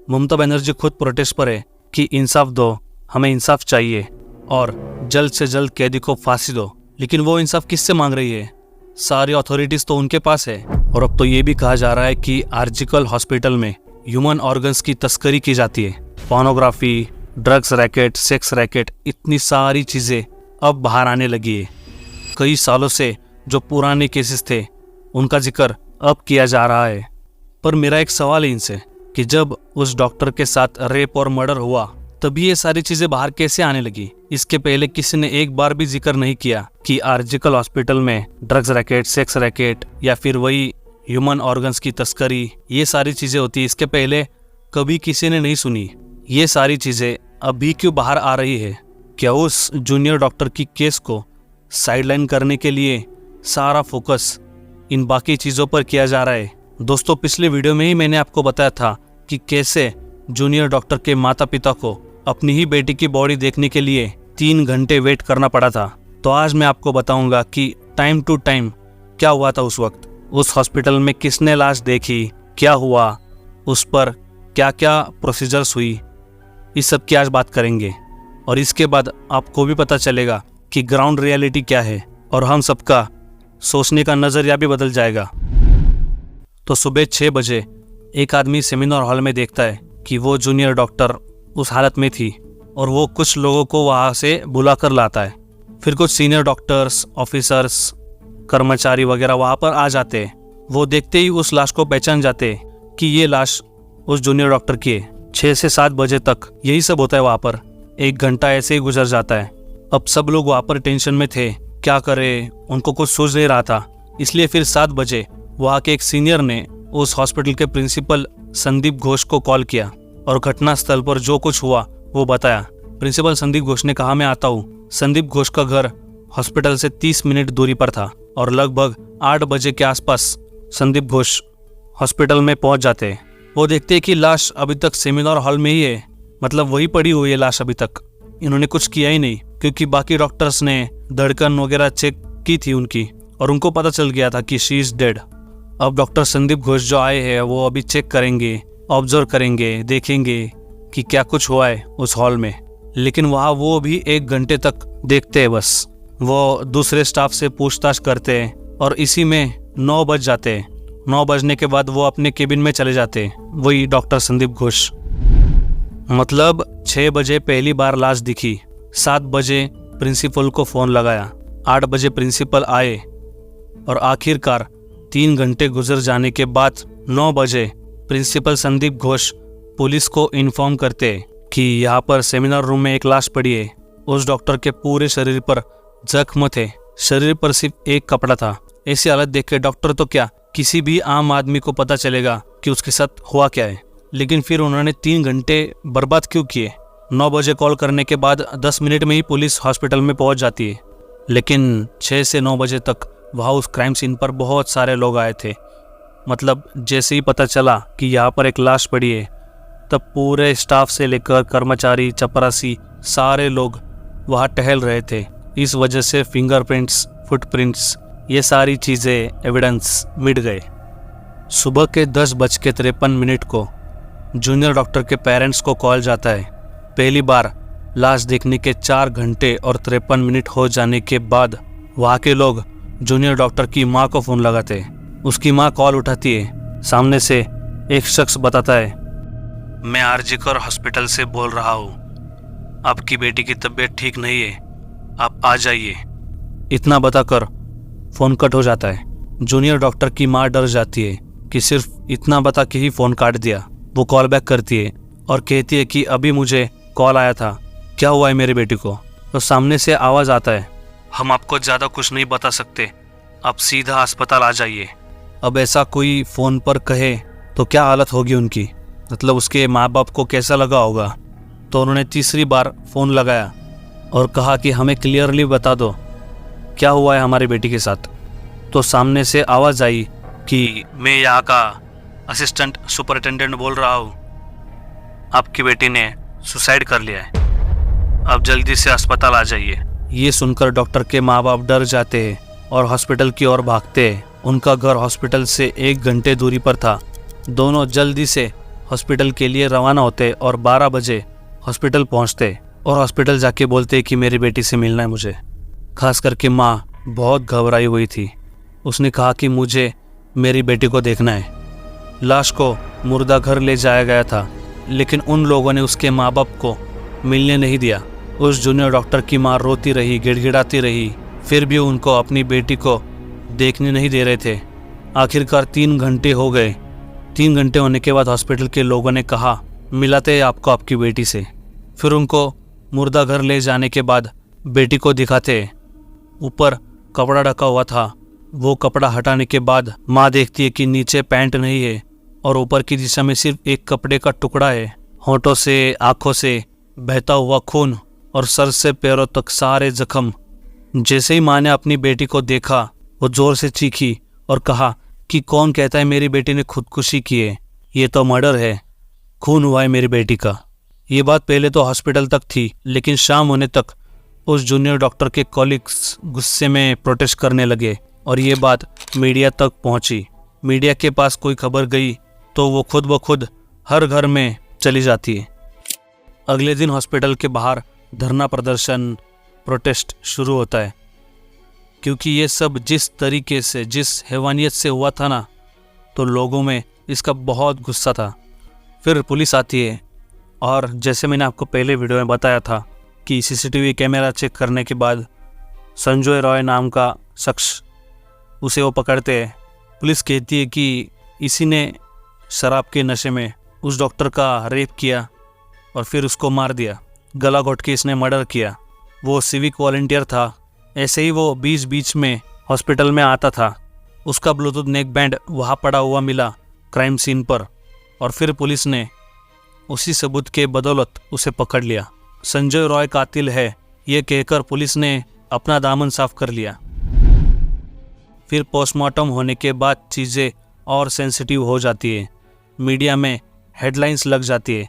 ममता बनर्जी खुद प्रोटेस्ट पर है कि इंसाफ दो, हमें इंसाफ चाहिए और जल्द से जल्द कैदी को फांसी दो। लेकिन वो इंसाफ किससे मांग रही है? सारी अथॉरिटीज तो उनके पास है। और अब तो ये भी कहा जा रहा है कि आर्जिकल हॉस्पिटल में ह्यूमन ऑर्गन्स की तस्करी की जाती है। Pornography, drugs racket, sex racket, इतनी सारी चीजें अब बाहर आने लगी है। कई सालों से जो पुराने केसेस थे उनका जिक्र अब किया जा रहा है। पर मेरा एक सवाल है इनसे कि जब उस डॉक्टर के साथ रेप और मर्डर हुआ तभी ये सारी चीजें बाहर कैसे आने लगी? इसके पहले किसी ने एक बार भी जिक्र नहीं किया कि आर्जिकल हॉस्पिटल में ड्रग्स रैकेट, सेक्स रैकेट या फिर वही ह्यूमन ऑर्गन्स की तस्करी, ये सारी चीजें होती है। इसके पहले कभी किसी ने नहीं सुनी। ये सारी चीजें अभी क्यों बाहर आ रही है? क्या उस जूनियर डॉक्टर की केस को साइडलाइन करने के लिए सारा फोकस इन बाकी चीज़ों पर किया जा रहा है? दोस्तों, पिछले वीडियो में ही मैंने आपको बताया था कि कैसे जूनियर डॉक्टर के माता पिता को अपनी ही बेटी की बॉडी देखने के लिए 3 घंटे वेट करना पड़ा था। तो आज मैं आपको बताऊंगा कि टाइम टू टाइम क्या हुआ था उस वक्त, उस हॉस्पिटल में किसने लाश देखी, क्या हुआ, उस पर क्या क्या प्रोसीजर्स हुई, इस सब की आज बात करेंगे। और इसके बाद आपको भी पता चलेगा कि ग्राउंड रियलिटी क्या है और हम सबका सोचने का नज़रिया भी बदल जाएगा। तो सुबह 6 बजे एक आदमी सेमिनार हॉल में देखता है कि वो जूनियर डॉक्टर उस हालत में थी और वो कुछ लोगों को वहाँ से बुला कर लाता है। फिर कुछ सीनियर डॉक्टर्स, ऑफिसर्स, कर्मचारी वगैरह वहाँ पर आ जाते हैं। वो देखते ही उस लाश को पहचान जाते हैं कि ये लाश उस जूनियर डॉक्टर की है। 6 से 7 बजे तक यही सब होता है वहाँ पर। 1 घंटा ऐसे ही गुजर जाता है। अब सब लोग वहाँ पर टेंशन में थे, क्या करें, उनको कुछ सूझ नहीं रहा था। इसलिए फिर 7 बजे वहाँ के एक सीनियर ने उस हॉस्पिटल के प्रिंसिपल संदीप घोष को कॉल किया और घटनास्थल पर जो कुछ हुआ वो बताया। प्रिंसिपल संदीप घोष ने कहा, मैं आता हूँ। संदीप घोष का घर हॉस्पिटल से 30 मिनट दूरी पर था और लगभग 8 बजे के आसपास संदीप घोष हॉस्पिटल में पहुंच जाते हैं। वो देखते हैं कि लाश अभी तक सेमिनार हॉल में ही है, मतलब वही पड़ी हुई है लाश अभी तक। इन्होंने कुछ किया ही नहीं क्योंकि बाकी डॉक्टर्स ने धड़कन वगैरह चेक की थी उनकी और उनको पता चल गया था कि शी इज डेड। अब डॉक्टर संदीप घोष जो आए हैं वो अभी चेक करेंगे, ऑब्जर्व करेंगे, देखेंगे कि क्या कुछ हुआ है उस हॉल में। लेकिन वहाँ वो भी 1 घंटे तक देखते हैं बस। वो दूसरे स्टाफ से पूछताछ करते हैं और इसी में 9 बज जाते हैं। 9 बजने के बाद वो अपने केबिन में चले जाते हैं, वही डॉक्टर संदीप घोष। मतलब 6 बजे पहली बार लाश दिखी, 7 बजे प्रिंसिपल को फ़ोन लगाया, 8 बजे प्रिंसिपल आए और आखिरकार 3 घंटे गुजर जाने के बाद 9 बजे प्रिंसिपल संदीप घोष पुलिस को इन्फॉर्म करते कि यहाँ पर सेमिनार रूम में एक लाश पड़ी है। उस डॉक्टर के पूरे शरीर पर जख्म थे, शरीर पर सिर्फ एक कपड़ा था। ऐसी हालत देख के डॉक्टर तो क्या, किसी भी आम आदमी को पता चलेगा कि उसके साथ हुआ क्या है। लेकिन फिर उन्होंने 3 घंटे बर्बाद क्यों किए? 9 बजे कॉल करने के बाद 10 मिनट में ही पुलिस हॉस्पिटल में पहुंच जाती है। लेकिन 6 से 9 बजे तक वहाँ उस क्राइम सीन पर बहुत सारे लोग आए थे। मतलब जैसे ही पता चला कि यहाँ पर एक लाश पड़ी है तब पूरे स्टाफ से लेकर कर्मचारी, चपरासी, सारे लोग वहाँ टहल रहे थे। इस वजह से फिंगरप्रिंट्स, फुटप्रिंट्स, ये सारी चीज़ें एविडेंस मिट गए। सुबह के 10:53 को जूनियर डॉक्टर के पेरेंट्स को कॉल जाता है। पहली बार लाश देखने के 4 घंटे और 53 मिनट हो जाने के बाद वहाँ के लोग जूनियर डॉक्टर की माँ को फ़ोन लगाते हैं। उसकी माँ कॉल उठाती है। सामने से एक शख्स बताता है, मैं आरजीकर हॉस्पिटल से बोल रहा हूँ, आपकी बेटी की तबीयत ठीक नहीं है, आप आ जाइए। इतना बताकर फ़ोन कट हो जाता है। जूनियर डॉक्टर की माँ डर जाती है कि सिर्फ इतना बता के ही फ़ोन काट दिया। वो कॉल बैक करती है और कहती है कि अभी मुझे कॉल आया था, क्या हुआ है मेरी बेटी को? तो सामने से आवाज़ आता है, हम आपको ज़्यादा कुछ नहीं बता सकते, आप सीधा अस्पताल आ जाइए। अब ऐसा कोई फ़ोन पर कहे तो क्या हालत होगी उनकी, मतलब उसके माँ बाप को कैसा लगा होगा। तो उन्होंने तीसरी बार फ़ोन लगाया और कहा कि हमें क्लियरली बता दो क्या हुआ है हमारी बेटी के साथ। तो सामने से आवाज़ आई कि मैं यहाँ का असिस्टेंट सुपरिटेंडेंट बोल रहा हूँ, आपकी बेटी ने सुसाइड कर लिया है, आप जल्दी से अस्पताल आ जाइए। ये सुनकर डॉक्टर के माँ बाप डर जाते हैं और हॉस्पिटल की ओर भागते हैं। उनका घर हॉस्पिटल से 1 घंटे दूरी पर था। दोनों जल्दी से हॉस्पिटल के लिए रवाना होते और 12 बजे हॉस्पिटल पहुंचते और हॉस्पिटल जाके बोलते कि मेरी बेटी से मिलना है मुझे। खास करके माँ बहुत घबराई हुई थी। उसने कहा कि मुझे मेरी बेटी को देखना है। लाश को मुर्दा घर ले जाया गया था, लेकिन उन लोगों ने उसके माँ बाप को मिलने नहीं दिया। उस जूनियर डॉक्टर की माँ रोती रही, गिड़गिड़ाती रही, फिर भी उनको अपनी बेटी को देखने नहीं दे रहे थे। आखिरकार 3 घंटे हो गए। 3 घंटे होने के बाद हॉस्पिटल के लोगों ने कहा मिलाते हैं आपको आपकी बेटी से। फिर उनको मुर्दा घर ले जाने के बाद बेटी को दिखाते। ऊपर कपड़ा ढका हुआ था। वो कपड़ा हटाने के बाद माँ देखती है कि नीचे पैंट नहीं है और ऊपर की दिशा में सिर्फ एक कपड़े का टुकड़ा है। होंठों से, आंखों से बहता हुआ खून और सर से पैरों तक सारे जख्म। जैसे ही माँ ने अपनी बेटी को देखा, वो जोर से चीखी और कहा कि कौन कहता है मेरी बेटी ने खुदकुशी की है? ये तो मर्डर है, खून हुआ है मेरी बेटी का। ये बात पहले तो हॉस्पिटल तक थी, लेकिन शाम होने तक उस जूनियर डॉक्टर के कॉलीग्स गुस्से में प्रोटेस्ट करने लगे और ये बात मीडिया तक पहुंची। मीडिया के पास कोई खबर गई तो वो खुद ब खुद हर घर में चली जाती है। अगले दिन हॉस्पिटल के बाहर धरना प्रदर्शन, प्रोटेस्ट शुरू होता है, क्योंकि ये सब जिस तरीके से, जिस हैवानियत से हुआ था ना, तो लोगों में इसका बहुत गुस्सा था। फिर पुलिस आती है और जैसे मैंने आपको पहले वीडियो में बताया था कि सीसीटीवी कैमरा चेक करने के बाद संजय रॉय नाम का शख्स, उसे वो पकड़ते हैं। पुलिस कहती है कि इसी ने शराब के नशे में उस डॉक्टर का रेप किया और फिर उसको मार दिया। गला घोट के इसने मर्डर किया। वो सिविक वॉलंटियर था। ऐसे ही वो बीच बीच में हॉस्पिटल में आता था। उसका ब्लूटूथ नेक बैंड वहाँ पड़ा हुआ मिला क्राइम सीन पर और फिर पुलिस ने उसी सबूत के बदौलत उसे पकड़ लिया। संजय रॉय कातिल है, ये कहकर पुलिस ने अपना दामन साफ कर लिया। फिर पोस्टमार्टम होने के बाद चीज़ें और सेंसिटिव हो जाती है। मीडिया में हेडलाइंस लग जाती है।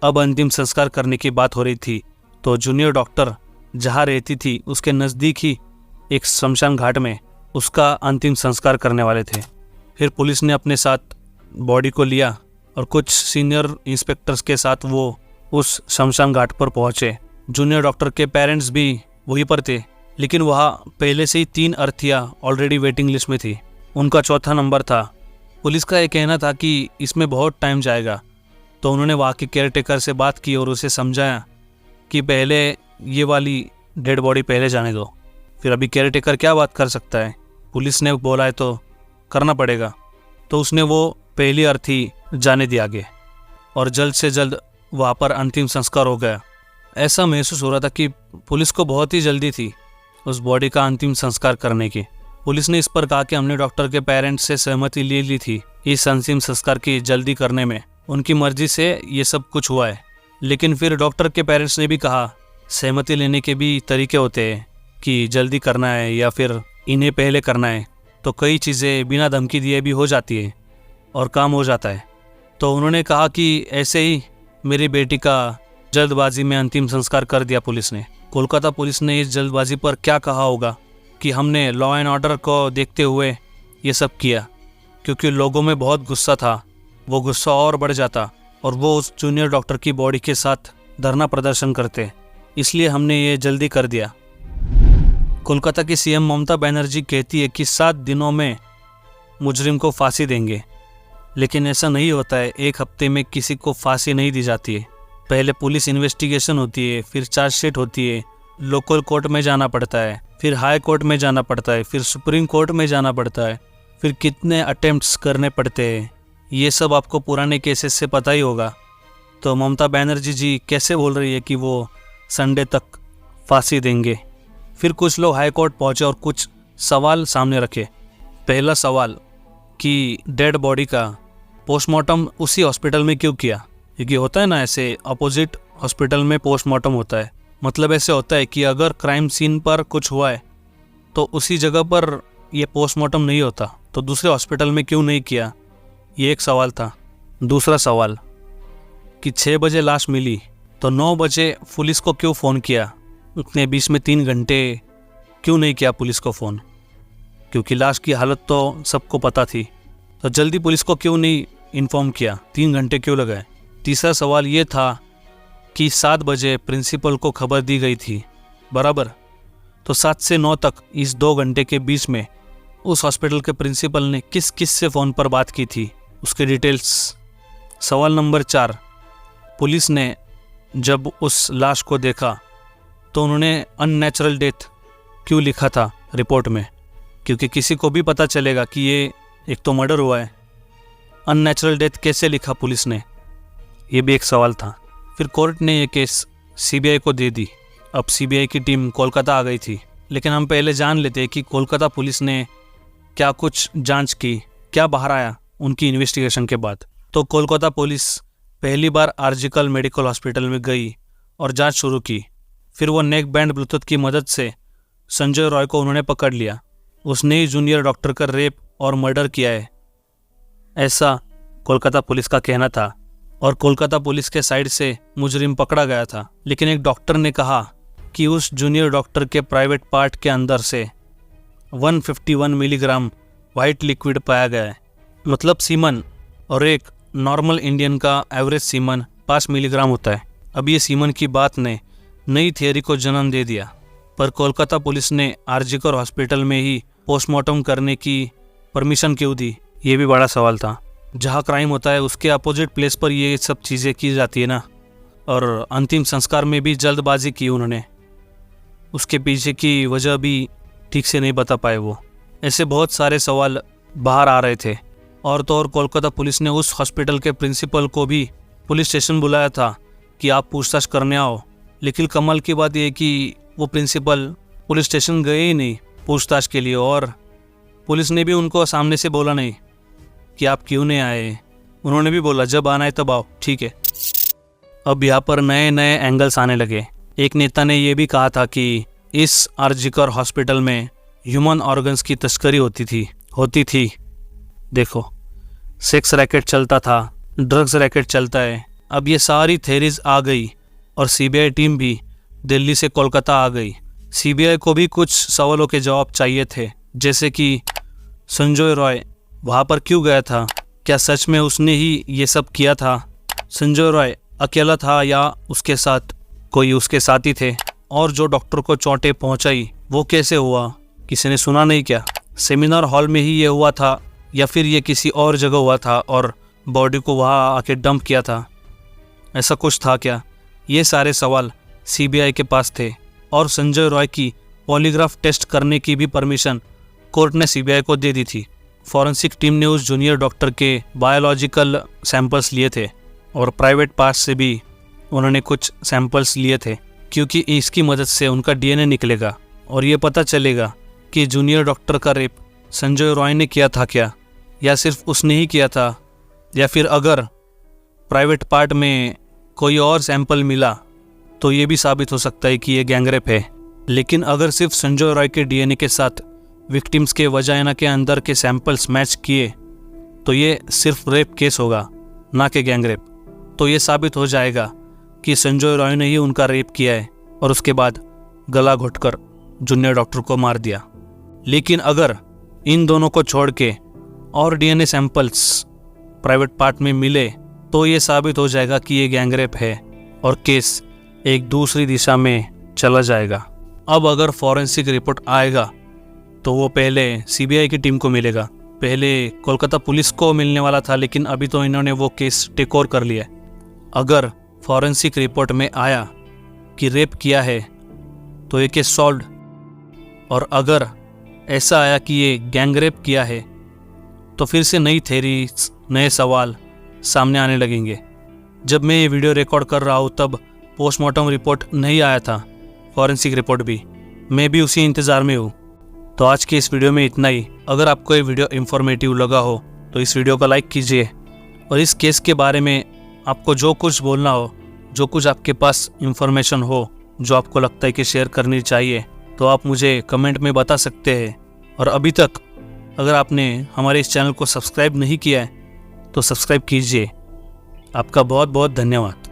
अब अंतिम संस्कार करने की बात हो रही थी, तो जूनियर डॉक्टर जहाँ रहती थी उसके नज़दीक ही एक शमशान घाट में उसका अंतिम संस्कार करने वाले थे। फिर पुलिस ने अपने साथ बॉडी को लिया और कुछ सीनियर इंस्पेक्टर्स के साथ वो उस शमशान घाट पर पहुंचे। जूनियर डॉक्टर के पेरेंट्स भी वहीं पर थे, लेकिन वहाँ पहले से ही 3 अर्थियाँ ऑलरेडी वेटिंग लिस्ट में थी। उनका चौथा नंबर था। पुलिस का ये कहना था कि इसमें बहुत टाइम जाएगा, तो उन्होंने वहाँ के केयर टेकर से बात की और उसे समझाया कि पहले ये वाली डेड बॉडी पहले जाने दो। फिर अभी केयर टेकर क्या बात कर सकता है, पुलिस ने बोला है तो करना पड़ेगा। तो उसने वो पहली अर्थी जाने दिया आगे और जल्द से जल्द वहाँ पर अंतिम संस्कार हो गया। ऐसा महसूस हो रहा था कि पुलिस को बहुत ही जल्दी थी उस बॉडी का अंतिम संस्कार करने की। पुलिस ने इस पर कहा कि हमने डॉक्टर के पेरेंट्स से सहमति ले ली थी इस अंतिम संस्कार की जल्दी करने में, उनकी मर्जी से ये सब कुछ हुआ है। लेकिन फिर डॉक्टर के पेरेंट्स ने भी कहा सहमति लेने के भी तरीके होते हैं कि जल्दी करना है या फिर इन्हें पहले करना है, तो कई चीज़ें बिना धमकी दिए भी हो जाती है और काम हो जाता है। तो उन्होंने कहा कि ऐसे ही मेरी बेटी का जल्दबाजी में अंतिम संस्कार कर दिया पुलिस ने। कोलकाता पुलिस ने इस जल्दबाजी पर क्या कहा होगा कि हमने लॉ एंड ऑर्डर को देखते हुए ये सब किया, क्योंकि लोगों में बहुत गुस्सा था। वो गुस्सा और बढ़ जाता और वो उस जूनियर डॉक्टर की बॉडी के साथ धरना प्रदर्शन करते, इसलिए हमने ये जल्दी कर दिया। कोलकाता की सीएम ममता बनर्जी कहती है कि 7 दिनों में मुजरिम को फांसी देंगे, लेकिन ऐसा नहीं होता है। 1 हफ्ते में किसी को फांसी नहीं दी जाती है। पहले पुलिस इन्वेस्टिगेशन होती है, फिर चार्जशीट होती है, लोकल कोर्ट में जाना पड़ता है, फिर हाई कोर्ट में जाना पड़ता है, फिर सुप्रीम कोर्ट में जाना पड़ता है, फिर कितने अटेम्प्ट्स करने पड़ते हैं। ये सब आपको पुराने केसेस से पता ही होगा। तो ममता बनर्जी जी कैसे बोल रही है कि वो संडे तक फांसी देंगे। फिर कुछ लोग हाई कोर्ट पहुँचे और कुछ सवाल सामने रखे। पहला सवाल कि डेड बॉडी का पोस्टमार्टम उसी हॉस्पिटल में क्यों किया, क्योंकि होता है ना ऐसे अपोजिट हॉस्पिटल में पोस्टमार्टम होता है। मतलब ऐसे होता है कि अगर क्राइम सीन पर कुछ हुआ है तो उसी जगह पर ये पोस्टमार्टम नहीं होता, तो दूसरे हॉस्पिटल में क्यों नहीं किया, ये एक सवाल था। दूसरा सवाल कि 6 बजे लाश मिली तो 9 बजे पुलिस को क्यों फ़ोन किया, उतने बीच में 3 घंटे क्यों नहीं किया पुलिस को फ़ोन, क्योंकि लाश की हालत तो सबको पता थी। तो जल्दी पुलिस को क्यों नहीं इन्फॉर्म किया? 3 घंटे क्यों लगाए? तीसरा सवाल ये था कि 7 बजे प्रिंसिपल को खबर दी गई थी, बराबर? तो 7 से 9 तक इस 2 घंटे के बीच में उस हॉस्पिटल के प्रिंसिपल ने किस किस से फ़ोन पर बात की थी, उसके डिटेल्स। सवाल नंबर 4, पुलिस ने जब उस लाश को देखा तो उन्होंने अननेचुरल डेथ क्यों लिखा था रिपोर्ट में? क्योंकि किसी को भी पता चलेगा कि ये एक तो मर्डर हुआ है, अननेचुरल डेथ कैसे लिखा पुलिस ने? ये भी एक सवाल था। फिर कोर्ट ने ये केस सीबीआई को दे दी। अब सीबीआई की टीम कोलकाता आ गई थी, लेकिन हम पहले जान लेते हैं कि कोलकाता पुलिस ने क्या कुछ जांच की, क्या बाहर आया उनकी इन्वेस्टिगेशन के बाद। तो कोलकाता पुलिस पहली बार आर्जिकल मेडिकल हॉस्पिटल में गई और जांच शुरू की। फिर वो नेक बैंड ब्लूटूथ की मदद से संजय रॉय को उन्होंने पकड़ लिया। उसने ही जूनियर डॉक्टर का रेप और मर्डर किया है, ऐसा कोलकाता पुलिस का कहना था। और कोलकाता पुलिस के साइड से मुजरिम पकड़ा गया था, लेकिन एक डॉक्टर ने कहा कि उस जूनियर डॉक्टर के प्राइवेट पार्ट के अंदर से 151 मिलीग्राम वाइट लिक्विड पाया गया है, मतलब सीमन, और एक नॉर्मल इंडियन का एवरेज सीमन 5 मिलीग्राम होता है। अब ये सीमन की बात ने नई थियरी को जन्म दे दिया। पर कोलकाता पुलिस ने आरजीकर हॉस्पिटल में ही पोस्टमार्टम करने की परमिशन क्यों दी? ये भी बड़ा सवाल था। जहाँ क्राइम होता है उसके अपोजिट प्लेस पर ये सब चीज़ें की जाती है ना। और अंतिम संस्कार में भी जल्दबाजी की उन्होंने, उसके पीछे की वजह भी ठीक से नहीं बता पाए वो। ऐसे बहुत सारे सवाल बाहर आ रहे थे। और तो और कोलकाता पुलिस ने उस हॉस्पिटल के प्रिंसिपल को भी पुलिस स्टेशन बुलाया था कि आप पूछताछ करने आओ। लेकिन कमाल की बात यह कि वो प्रिंसिपल पुलिस स्टेशन गए ही नहीं पूछताछ के लिए, और पुलिस ने भी उनको सामने से बोला नहीं कि आप क्यों नहीं आए। उन्होंने भी बोला जब आना है तब आओ, ठीक है। अब यहाँ पर नए नए एंगल्स आने लगे। एक नेता ने यह भी कहा था कि इस आरजीकर हॉस्पिटल में ह्यूमन ऑर्गन्स की तस्करी होती थी। देखो, सेक्स रैकेट चलता था, ड्रग्स रैकेट चलता है। अब ये सारी थेरीज आ गई और सीबीआई टीम भी दिल्ली से कोलकाता आ गई। सीबीआई को भी कुछ सवालों के जवाब चाहिए थे, जैसे कि संजय रॉय वहाँ पर क्यों गया था? क्या सच में उसने ही ये सब किया था? संजय रॉय अकेला था या उसके साथ कोई उसके साथी थे? और जो डॉक्टर को चोटें पहुँचाई वो कैसे हुआ? किसी ने सुना नहीं क्या? सेमिनार हॉल में ही ये हुआ था या फिर ये किसी और जगह हुआ था और बॉडी को वहाँ आके डंप किया था? ऐसा कुछ था क्या? ये सारे सवाल सीबीआई के पास थे। और संजय रॉय की पॉलीग्राफ टेस्ट करने की भी परमिशन कोर्ट ने सीबीआई को दे दी थी। फॉरेंसिक टीम ने उस जूनियर डॉक्टर के बायोलॉजिकल सैंपल्स लिए थे और प्राइवेट पार्ट्स से भी उन्होंने कुछ सैंपल्स लिए थे, क्योंकि इसकी मदद से उनका डीएनए निकलेगा और ये पता चलेगा कि जूनियर डॉक्टर का रेप संजय रॉय ने किया था क्या, या सिर्फ उसने ही किया था, या फिर अगर प्राइवेट पार्ट में कोई और सैंपल मिला तो ये भी साबित हो सकता है कि ये गैंगरेप है। लेकिन अगर सिर्फ संजय रॉय के डीएनए के साथ विक्टिम्स के वजाइना के अंदर के सैंपल्स मैच किए तो ये सिर्फ रेप केस होगा, ना कि गैंगरेप। तो ये साबित हो जाएगा कि संजय रॉय ने ही उनका रेप किया है और उसके बाद गला घोटकर जूनियर डॉक्टर को मार दिया। लेकिन अगर इन दोनों को छोड़ के और डीएनए सैंपल्स प्राइवेट पार्ट में मिले तो ये साबित हो जाएगा कि ये गैंगरेप है और केस एक दूसरी दिशा में चला जाएगा। अब अगर फॉरेंसिक रिपोर्ट आएगा तो वो पहले सीबीआई की टीम को मिलेगा, पहले कोलकाता पुलिस को मिलने वाला था, लेकिन अभी तो इन्होंने वो केस टेक ओवर कर लिया। अगर फॉरेंसिक रिपोर्ट में आया कि रेप किया है तो ये केस सॉल्व, और अगर ऐसा आया कि ये गैंगरेप किया है तो फिर से नई थेरी, नए सवाल सामने आने लगेंगे। जब मैं ये वीडियो रिकॉर्ड कर रहा हूँ तब पोस्टमार्टम रिपोर्ट नहीं आया था, फॉरेंसिक रिपोर्ट भी। मैं भी उसी इंतज़ार में हूँ। तो आज की इस वीडियो में इतना ही। अगर आपको ये वीडियो इन्फॉर्मेटिव लगा हो तो इस वीडियो को लाइक कीजिए, और इस केस के बारे में आपको जो कुछ बोलना हो, जो कुछ आपके पास इंफॉर्मेशन हो जो आपको लगता है कि शेयर करनी चाहिए, तो आप मुझे कमेंट में बता सकते हैं। और अभी तक अगर आपने हमारे इस चैनल को सब्सक्राइब नहीं किया है तो सब्सक्राइब कीजिए। आपका बहुत बहुत धन्यवाद।